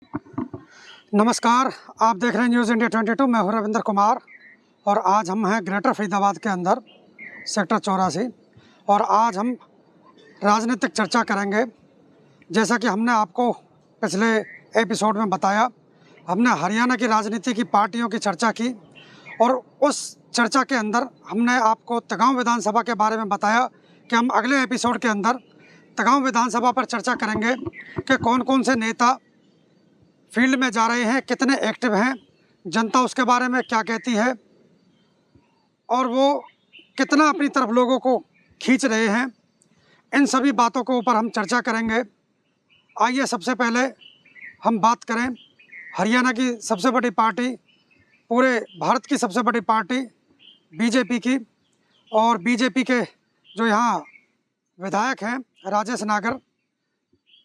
नमस्कार, आप देख रहे हैं न्यूज़ इंडिया 22। मैं हूं रविंद्र कुमार और आज हम हैं ग्रेटर फरीदाबाद के अंदर सेक्टर 84 और आज हम राजनीतिक चर्चा करेंगे। जैसा कि हमने आपको पिछले एपिसोड में बताया, हमने हरियाणा की राजनीति की पार्टियों की चर्चा की और उस चर्चा के अंदर हमने आपको तगांव विधानसभा के बारे में बताया कि हम अगले एपिसोड के अंदर तगांव विधानसभा पर चर्चा करेंगे कि कौन कौन से नेता फील्ड में जा रहे हैं, कितने एक्टिव हैं, जनता उसके बारे में क्या कहती है और वो कितना अपनी तरफ लोगों को खींच रहे हैं। इन सभी बातों के ऊपर हम चर्चा करेंगे। आइए सबसे पहले हम बात करें हरियाणा की सबसे बड़ी पार्टी, पूरे भारत की सबसे बड़ी पार्टी बीजेपी की। और बीजेपी के जो यहाँ विधायक हैं राजेश नागर,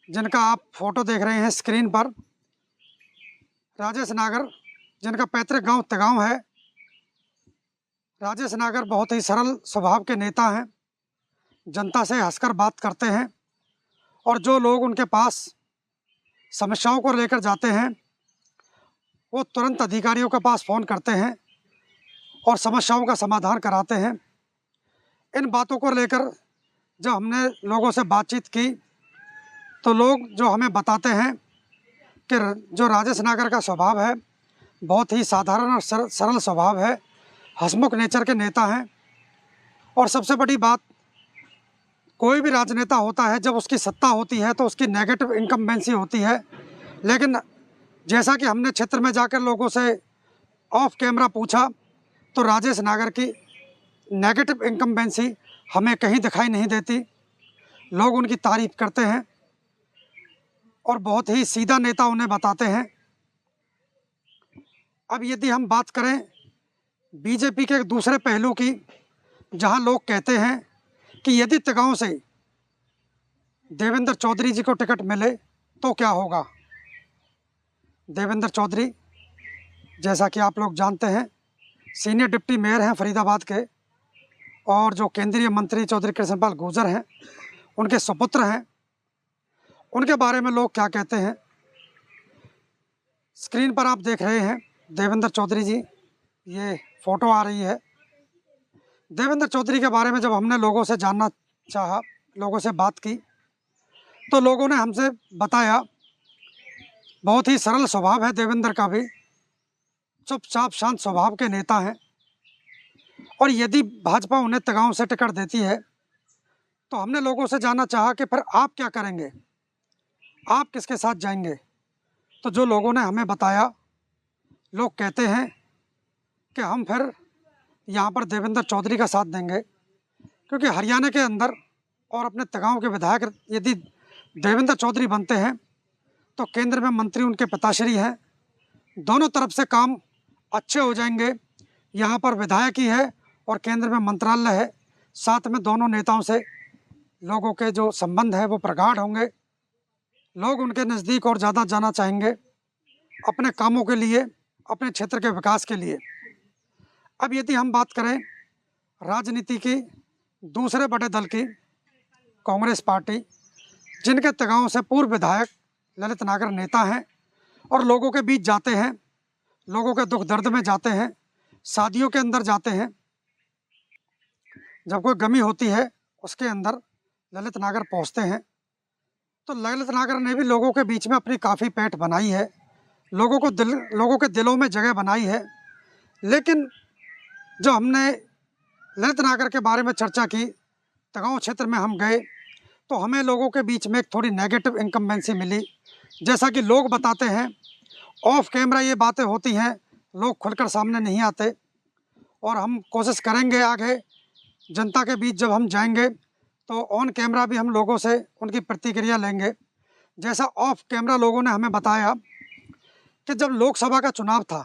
जिनका आप फोटो देख रहे हैं स्क्रीन पर, राजेश नागर जिनका पैतृक गांव तगांव है। राजेश नागर बहुत ही सरल स्वभाव के नेता हैं, जनता से हंसकर बात करते हैं और जो लोग उनके पास समस्याओं को लेकर जाते हैं वो तुरंत अधिकारियों के पास फ़ोन करते हैं और समस्याओं का समाधान कराते हैं। इन बातों को लेकर जब हमने लोगों से बातचीत की तो लोग जो हमें बताते हैं कि जो राजेश नागर का स्वभाव है बहुत ही साधारण और सरल स्वभाव है, हंसमुख नेचर के नेता हैं। और सबसे बड़ी बात, कोई भी राजनेता होता है जब उसकी सत्ता होती है तो उसकी नेगेटिव इनकम्बेंसी होती है, लेकिन जैसा कि हमने क्षेत्र में जाकर लोगों से ऑफ कैमरा पूछा तो राजेश नागर की नेगेटिव इनकम्बेंसी हमें कहीं दिखाई नहीं देती। लोग उनकी तारीफ़ करते हैं और बहुत ही सीधा नेता उन्हें बताते हैं। अब यदि हम बात करें बीजेपी के दूसरे पहलू की, जहां लोग कहते हैं कि यदि तगांव से देवेंद्र चौधरी जी को टिकट मिले तो क्या होगा। देवेंद्र चौधरी, जैसा कि आप लोग जानते हैं, सीनियर डिप्टी मेयर हैं फरीदाबाद के और जो केंद्रीय मंत्री चौधरी कृष्णपाल गुर्जर हैं उनके सुपुत्र हैं। उनके बारे में लोग क्या कहते हैं, स्क्रीन पर आप देख रहे हैं देवेंद्र चौधरी जी, ये फ़ोटो आ रही है। देवेंद्र चौधरी के बारे में जब हमने लोगों से जानना चाहा, लोगों से बात की, तो लोगों ने हमसे बताया बहुत ही सरल स्वभाव है देवेंद्र का भी, चुपचाप शांत स्वभाव के नेता हैं। और यदि भाजपा उन्हें तगांव से टिकट देती है तो हमने लोगों से जानना चाहा कि फिर आप क्या करेंगे, आप किसके साथ जाएंगे। तो जो लोगों ने हमें बताया, लोग कहते हैं कि हम फिर यहाँ पर देवेंद्र चौधरी का साथ देंगे, क्योंकि हरियाणा के अंदर और अपने तगांव के विधायक यदि देवेंद्र चौधरी बनते हैं तो केंद्र में मंत्री उनके पिताश्री हैं, दोनों तरफ से काम अच्छे हो जाएंगे। यहाँ पर विधायक ही है और केंद्र में मंत्रालय है, साथ में दोनों नेताओं से लोगों के जो संबंध है वो प्रगाढ़ होंगे। लोग उनके नज़दीक और ज़्यादा जाना चाहेंगे अपने कामों के लिए, अपने क्षेत्र के विकास के लिए। अब यदि हम बात करें राजनीति की दूसरे बड़े दल की, कांग्रेस पार्टी, जिनके तगांव से पूर्व विधायक ललित नागर नेता हैं और लोगों के बीच जाते हैं, लोगों के दुख दर्द में जाते हैं, शादियों के अंदर जाते हैं, जब कोई गमी होती है उसके अंदर ललित नागर पहुंचते हैं। तो ललित नागर ने भी लोगों के बीच में अपनी काफ़ी पैठ बनाई है, लोगों के दिलों में जगह बनाई है। लेकिन जो हमने ललित नागर के बारे में चर्चा की, तगांव क्षेत्र में हम गए तो हमें लोगों के बीच में एक थोड़ी नेगेटिव इनकम्बेंसी मिली। जैसा कि लोग बताते हैं, ऑफ कैमरा ये बातें होती हैं, लोग खुलकर सामने नहीं आते। और हम कोशिश करेंगे आगे जनता के बीच जब हम जाएंगे तो ऑन कैमरा भी हम लोगों से उनकी प्रतिक्रिया लेंगे। जैसा ऑफ कैमरा लोगों ने हमें बताया कि जब लोकसभा का चुनाव था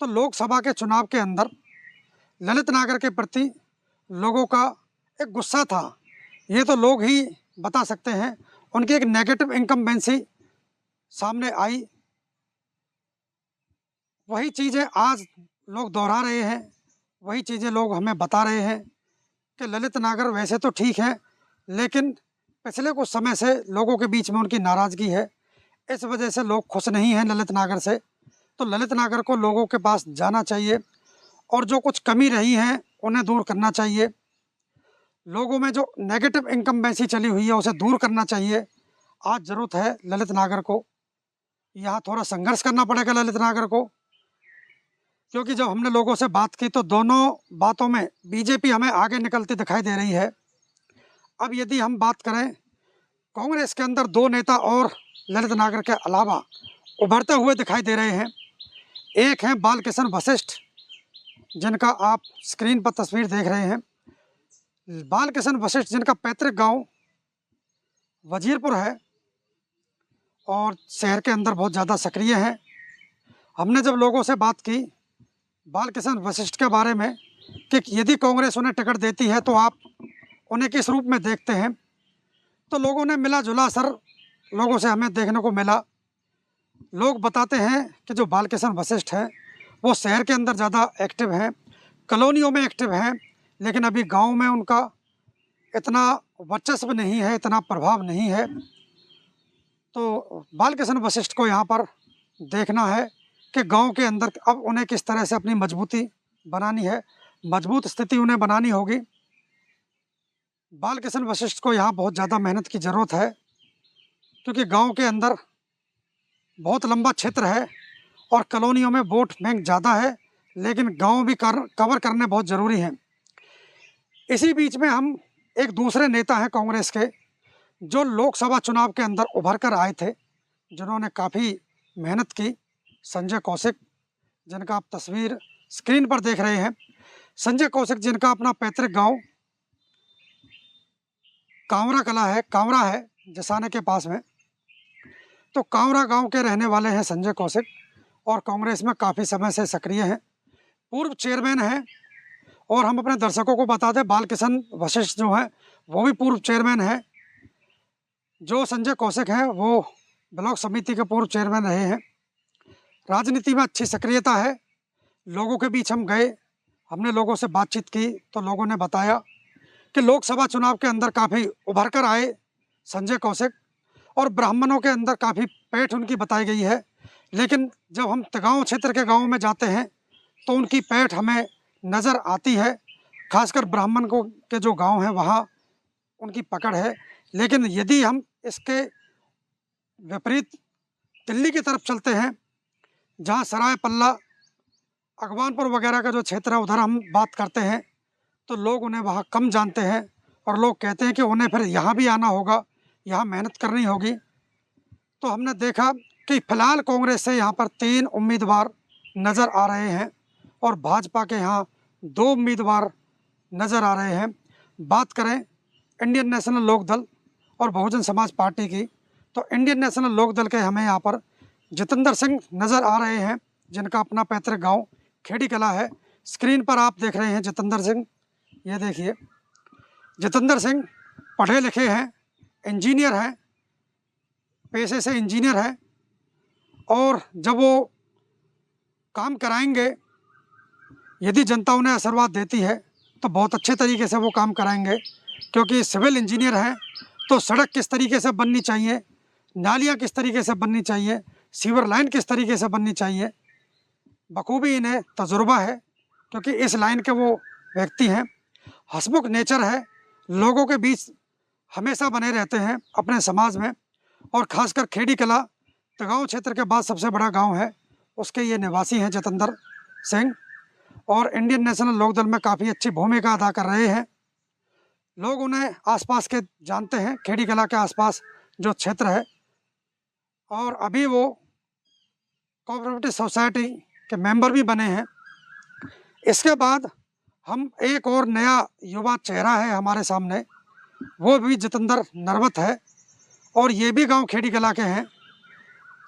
तो लोकसभा के चुनाव के अंदर ललित नागर के प्रति लोगों का एक गुस्सा था, ये तो लोग ही बता सकते हैं। उनकी एक नेगेटिव इनकम्बेंसी सामने आई, वही चीज़ें आज लोग दोहरा रहे हैं, वही चीज़ें लोग हमें बता रहे हैं कि ललित नागर वैसे तो ठीक है लेकिन पिछले कुछ समय से लोगों के बीच में उनकी नाराज़गी है। इस वजह से लोग खुश नहीं हैं ललित नागर से। तो ललित नागर को लोगों के पास जाना चाहिए और जो कुछ कमी रही है उन्हें दूर करना चाहिए। लोगों में जो नेगेटिव इनकम्बेंसी चली हुई है उसे दूर करना चाहिए। आज ज़रूरत है ललित नागर को, यहाँ थोड़ा संघर्ष करना पड़ेगा ललित नागर को, क्योंकि जब हमने लोगों से बात की तो दोनों बातों में बीजेपी हमें आगे निकलती दिखाई दे रही है। अब यदि हम बात करें, कांग्रेस के अंदर दो नेता और ललित नागर के अलावा उभरते हुए दिखाई दे रहे हैं। एक हैं बालकृष्ण वशिष्ठ, जिनका आप स्क्रीन पर तस्वीर देख रहे हैं। बालकृष्ण वशिष्ठ जिनका पैतृक गांव वजीरपुर है और शहर के अंदर बहुत ज़्यादा सक्रिय हैं। हमने जब लोगों से बात की बालकृष्ण वशिष्ठ के बारे में कि यदि कांग्रेस उन्हें टिकट देती है तो आप उन्हें किस रूप में देखते हैं, तो लोगों ने मिला जुला असर लोगों से हमें देखने को मिला। लोग बताते हैं कि जो बालकृष्ण वशिष्ठ हैं वो शहर के अंदर ज़्यादा एक्टिव हैं, कॉलोनियों में एक्टिव हैं, लेकिन अभी गांव में उनका इतना वर्चस्व नहीं है, इतना प्रभाव नहीं है। तो बालकृष्ण वशिष्ठ को यहाँ पर देखना है कि गांव के अंदर अब उन्हें किस तरह से अपनी मजबूती बनानी है, मजबूत स्थिति उन्हें बनानी होगी। बालकृष्ण वशिष्ठ को यहाँ बहुत ज़्यादा मेहनत की ज़रूरत है, क्योंकि गांव के अंदर बहुत लंबा क्षेत्र है और कॉलोनियों में वोट बैंक ज़्यादा है, लेकिन गांव भी कवर करने बहुत ज़रूरी हैं। इसी बीच में हम एक दूसरे नेता हैं कांग्रेस के, जो लोकसभा चुनाव के अंदर उभर कर आए थे, जिन्होंने काफ़ी मेहनत की, संजय कौशिक, जिनका आप तस्वीर स्क्रीन पर देख रहे हैं। संजय कौशिक जिनका अपना पैतृक गांव कांवरा कला है, कांवरा है जसाने के पास में। तो कांवरा गांव के रहने वाले हैं संजय कौशिक और कांग्रेस में काफ़ी समय से सक्रिय हैं, पूर्व चेयरमैन हैं। और हम अपने दर्शकों को बता दें, बालकृष्ण वशिष्ठ जो हैं वो भी पूर्व चेयरमैन हैं। जो संजय कौशिक हैं वो ब्लॉक समिति के पूर्व चेयरमैन रहे हैं। राजनीति में अच्छी सक्रियता है। लोगों के बीच हम गए, हमने लोगों से बातचीत की तो लोगों ने बताया कि लोकसभा चुनाव के अंदर काफ़ी उभर कर आए संजय कौशिक, और ब्राह्मणों के अंदर काफ़ी पैठ उनकी बताई गई है। लेकिन जब हम तगांव क्षेत्र के गाँव में जाते हैं तो उनकी पैठ हमें नज़र आती है, खासकर ब्राह्मण को के जो गांव हैं वहाँ उनकी पकड़ है। लेकिन यदि हम इसके विपरीत दिल्ली की तरफ चलते हैं, जहाँ सराय पल्ला, अगवानपुर वगैरह का जो क्षेत्र है उधर हम बात करते हैं, तो लोग उन्हें वहाँ कम जानते हैं और लोग कहते हैं कि उन्हें फिर यहाँ भी आना होगा, यहाँ मेहनत करनी होगी। तो हमने देखा कि फ़िलहाल कांग्रेस से यहाँ पर 3 उम्मीदवार नज़र आ रहे हैं और भाजपा के यहाँ 2 उम्मीदवार नज़र आ रहे हैं। बात करें इंडियन नेशनल लोकदल और बहुजन समाज पार्टी की, तो इंडियन नेशनल लोकदल के हमें यहाँ पर जितेंद्र सिंह नज़र आ रहे हैं, जिनका अपना पैतृक गांव खेड़ी कला है। स्क्रीन पर आप देख रहे हैं जितेंद्र सिंह, ये देखिए। जितेंद्र सिंह पढ़े लिखे हैं, इंजीनियर हैं, पेशे से इंजीनियर हैं, और जब वो काम कराएंगे, यदि जनता उन्हें आशीर्वाद देती है तो बहुत अच्छे तरीके से वो काम कराएंगे, क्योंकि सिविल इंजीनियर हैं। तो सड़क किस तरीके से बननी चाहिए, नालियाँ किस तरीके से बननी चाहिए, सीवर लाइन किस तरीके से बननी चाहिए, बखूबी इन्हें तजुर्बा है, क्योंकि इस लाइन के वो व्यक्ति हैं। हंसमुख नेचर है, लोगों के बीच हमेशा बने रहते हैं अपने समाज में, और ख़ासकर खेड़ी कला तगांव क्षेत्र के बाद सबसे बड़ा गांव है, उसके ये निवासी हैं जितेंद्र सिंह, और इंडियन नेशनल लोकदल में काफ़ी अच्छी भूमिका अदा कर रहे हैं। लोग उन्हें आसपास के जानते हैं, खेड़ी कला के आसपास जो क्षेत्र है। और अभी वो कोऑपरेटिव सोसाइटी के मेंबर भी बने हैं। इसके बाद हम एक और नया युवा चेहरा है हमारे सामने, वो भी जितेंद्र नरवत है, और ये भी गांव खेड़ी कला के हैं।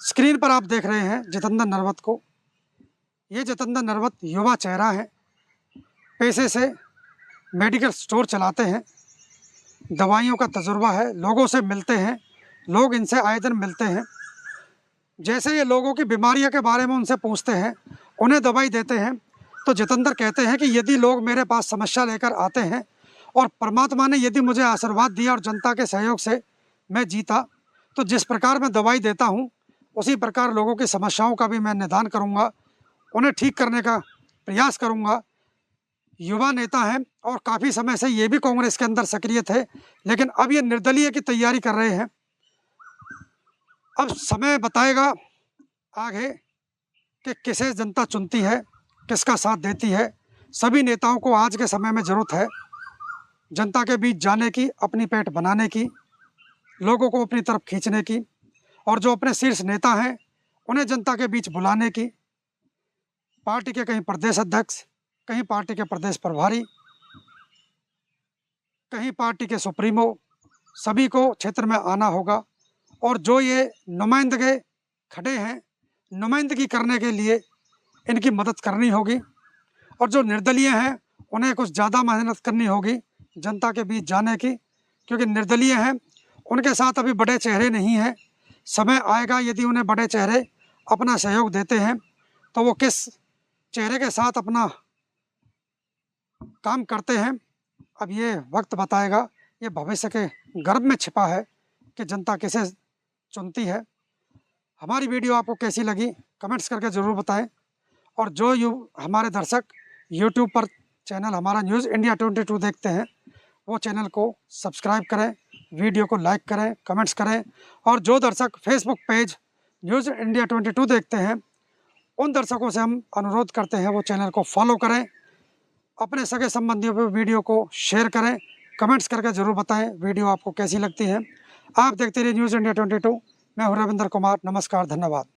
स्क्रीन पर आप देख रहे हैं जितेंद्र नरवत को। ये जितेंद्र नरवत युवा चेहरा है, पेशे से मेडिकल स्टोर चलाते हैं, दवाइयों का तजुर्बा है, लोगों से मिलते हैं, लोग इनसे आए दिन मिलते हैं। जैसे ये लोगों की बीमारियों के बारे में उनसे पूछते हैं, उन्हें दवाई देते हैं, तो जितेंद्र कहते हैं कि यदि लोग मेरे पास समस्या लेकर आते हैं और परमात्मा ने यदि मुझे आशीर्वाद दिया और जनता के सहयोग से मैं जीता, तो जिस प्रकार मैं दवाई देता हूँ उसी प्रकार लोगों की समस्याओं का भी मैं निदान करूंगा, उन्हें ठीक करने का प्रयास करूंगा। युवा नेता हैं और काफ़ी समय से ये भी कांग्रेस के अंदर सक्रिय थे, लेकिन अब ये निर्दलीय की तैयारी कर रहे हैं। अब समय बताएगा आगे कि किसे जनता चुनती है, किसका साथ देती है। सभी नेताओं को आज के समय में ज़रूरत है जनता के बीच जाने की, अपनी पेठ बनाने की, लोगों को अपनी तरफ खींचने की, और जो अपने शीर्ष नेता हैं उन्हें जनता के बीच बुलाने की। पार्टी के कहीं प्रदेश अध्यक्ष, कहीं पार्टी के प्रदेश प्रभारी, कहीं पार्टी के सुप्रीमो, सभी को क्षेत्र में आना होगा। और जो ये नुमाइंदगे खड़े हैं, नुमाइंदगी करने के लिए इनकी मदद करनी होगी। और जो निर्दलीय हैं उन्हें कुछ ज़्यादा मेहनत करनी होगी जनता के बीच जाने की, क्योंकि निर्दलीय हैं, उनके साथ अभी बड़े चेहरे नहीं हैं। समय आएगा यदि उन्हें बड़े चेहरे अपना सहयोग देते हैं तो वो किस चेहरे के साथ अपना काम करते हैं, अब ये वक्त बताएगा। ये भविष्य के गर्भ में छिपा है कि जनता किसे चुनती है। हमारी वीडियो आपको कैसी लगी कमेंट्स करके ज़रूर बताएं। और जो हमारे दर्शक यूट्यूब पर चैनल हमारा न्यूज़ इंडिया 22 देखते हैं, वो चैनल को सब्सक्राइब करें, वीडियो को लाइक करें, कमेंट्स करें। और जो दर्शक फेसबुक पेज न्यूज़ इंडिया 22 देखते हैं, उन दर्शकों से हम अनुरोध करते हैं वो चैनल को फॉलो करें, अपने सगे संबंधियों पर वीडियो को शेयर करें, कमेंट्स करके ज़रूर बताएं वीडियो आपको कैसी लगती है। आप देखते रहिए न्यूज़ इंडिया 22। मैं हूं रविंद्र कुमार। नमस्कार, धन्यवाद।